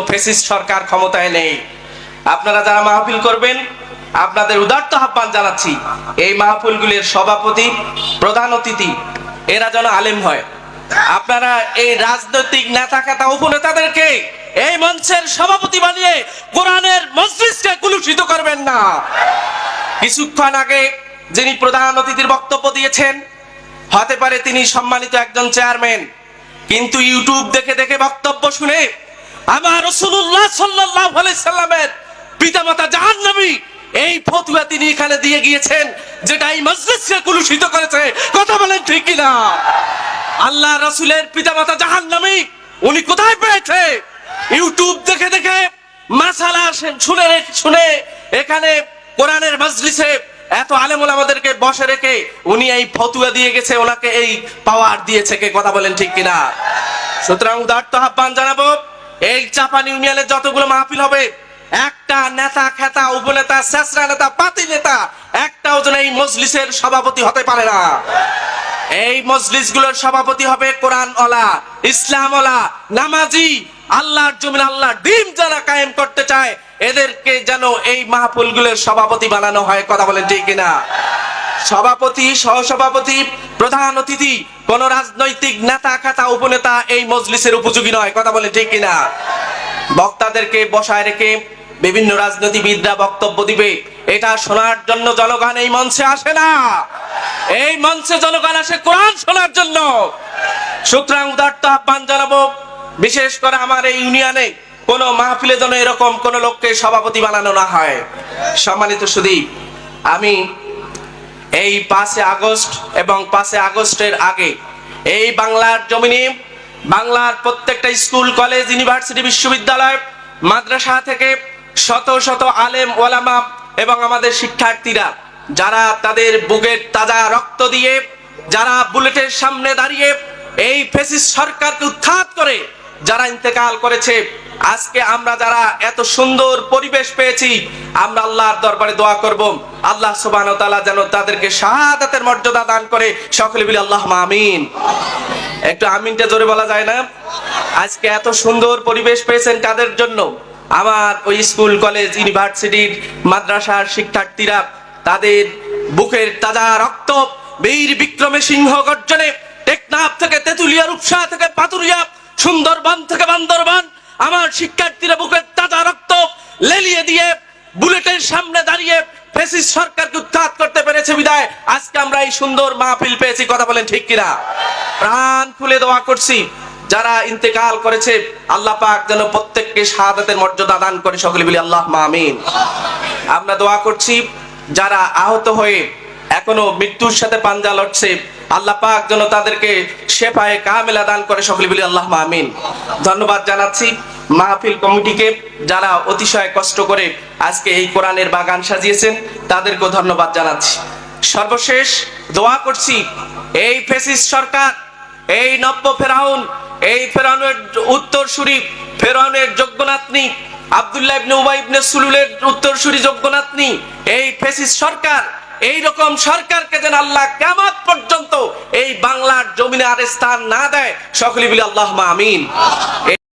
Fascist সরকার ক্ষমতায় নেই। আপনারা যারা মাহফিল করবেন, আপনাদের উদাত্ত আহ্বান জানাচ্ছি, এই মাহফিলগুলির সভাপতি, প্রধান অতিথি এরা যেন আলেম হয়। আপনারা এই রাজনৈতিক নেতা খেতা উপনেতাদেরকে এই মঞ্চের সভাপতি বানিয়ে কোরআনের মজলিসকে কলুষিত করবেন না। কিছুক্ষণ আগে যিনি প্রধান অতিথির বক্তব্য দিয়েছেন, হতে পারে তিনি সম্মানিত একজন চেয়ারম্যান, কিন্তু ইউটিউব দেখে দেখে বক্তব্য শুনে আমার রাসূলুল্লাহ সাল্লাল্লাহু আলাইহি সাল্লামের পিতামাতা জাহান্নামী এই ফতোয়া তিনি এখানে দিয়ে গিয়েছেন, যেটা এই মজলিসকে কলুষিত করেছে। কথা বলেন ঠিক কিনা? আল্লাহ রাসূলের পিতামাতা জাহান্নামী, উনি কোথায় পেয়েছে? ইউটিউব দেখে দেখে মাসালা শুনে এখানে কোরআনের মজলিসে এত আলেম ওলামাদেরকে বসে রেখে উনি এই ফতোয়া দিয়ে গেছে, ওনাকে এই পাওয়ার দিয়েছে কে? কথা বলেন ঠিক কিনা? সুতরাং উদাত্ত আহ্বান জানাবো, এই চাপানি ইউনিয়নের যতগুলো মাহফিল হবে, একটা নেতা খেতা উপনেতা শেষরা নেতা পাতি নেতা একটাও যেন এই মজলিসের সভাপতি হতে পারে না। এই মজলিসগুলোর সভাপতি হবে কোরআন ওয়ালা, ইসলাম ওয়ালা, নামাজি, আল্লাহর জমিন আল্লাহর দ্বীন যারা কায়েম করতে চায়, এদেরকে যেন এই মাহফিলগুলোর সভাপতি বানানো হয়। কথা বলেন ঠিক কিনা? সভাপতি, সহসভাপতি, প্রধান অতিথি কোন রাজনৈতিক নেতা খেতা উপনেতা এই মজলিসের উপযোগী নয়। কথা বলেন ঠিক কিনা? বক্তাদেরকে বসায় রেখে বিভিন্ন রাজনীতিবিদরা বক্তব্য দিবে, এটা শোনার জন্য জনগণ এই মঞ্চে আসে না। এই মঞ্চে জনগণ আসে কোরআন শোনার জন্য। সুতরাং উদাত্ত আহ্বান জানাবো, বিশেষ করে আমার এই ইউনিয়নে কোন মাহফিলে যেন এরকম কোন লোককে সভাপতি বানানো না হয়। সম্মানিত সুধী, আমি এই 5 আগস্ট এবং 5 আগস্টের আগে এই বাংলার জমিনে বাংলার প্রত্যেকটা স্কুল, কলেজ, ইউনিভার্সিটি, বিশ্ববিদ্যালয়, মাদ্রাসা থেকে শত শত আলেম ওলামা এবং আমাদের শিক্ষার্থীরা যারা তাদের বুকের তাজা রক্ত দিয়ে, যারা বুলেটের সামনে দাঁড়িয়ে এই ফ্যাসিস্ট সরকারকে উৎখাত করে যারা ইন্তেকাল করেছে, আজকে আমরা যারা এত সুন্দর পরিবেশ পেয়েছি, আমরা আল্লাহর দরবারে দোয়া করব, আল্লাহ সুবহানাহু ওয়া তাআলা যেন তাদেরকে শাহাদাতের মর্যাদা দান করে। সকলে বলি আল্লাহুম্মা আমিন। একটু আমিনটা জোরে বলা যায় না? আজকে এত সুন্দর পরিবেশ পেয়েছেন কাদের জন্য? আমার ওই স্কুল, কলেজ, ইউনিভার্সিটির, মাদ্রাসার শিক্ষার্থীরা তাদের বুকের তাজা রক্ত বীর বিক্রমে সিংহ গর্জনে, টেকনাফ থেকে তেতুলিয়া, রূপসা থেকে পাতুরিয়া, সুন্দরবন থেকে বান্দরবান, আমার শিক্ষার্থীরা বুকের তাজা রক্ত লেলিয়ে দিয়ে বুলেটের সামনে দাঁড়িয়ে ফ্যাসিস্ট সরকারকে উৎখাত করতে পেরেছে বিদায় আজকে আমরা এই সুন্দর মাহফিল পেয়েছি। কথা বলেন ঠিক কিনা? প্রাণ খুলে দোয়া করছি, যারা ইন্তেকাল করেছে আল্লাহ পাক যেন প্রত্যেককে শাহাদাতের মর্যাদা দান করে। সকলে বলি আল্লাহুম্মা আমিন। আমরা দোয়া করছি, যারা আহত হয়ে এখনো মৃত্যুর সাথে পাঞ্জা লড়ছে, আল্লাহ পাক যেন তাদেরকে শেফায়ে কামেলা দান করে। সকলে বলি আল্লাহুম্মা আমিন। ধন্যবাদ জানাচ্ছি মাহফিল কমিটিকে, যারা অতিশয় কষ্ট করে আজকে এই কোরআনের বাগান সাজিয়েছেন, তাদেরকেও ধন্যবাদ জানাচ্ছি। সর্বশেষ দোয়া করছি, এই ফ্যাসিস্ট সরকার, এই নব্য ফেরাউন, এই ফেরাউনের উত্তরসূরি, ফেরাউনের যোগ্যনাতনি আব্দুল্লাহ ইবনে উবাই ইবনে সুলুলের উত্তরসূরি যোগ্যনাতনি এই ফ্যাসিস্ট সরকার, এই রকম সরকারকে যেন আল্লাহ কিয়ামত পর্যন্ত এই বাংলার জমিনে আর স্থান না দেয়। সকলে বলি আল্লাহুম্মা আমিন।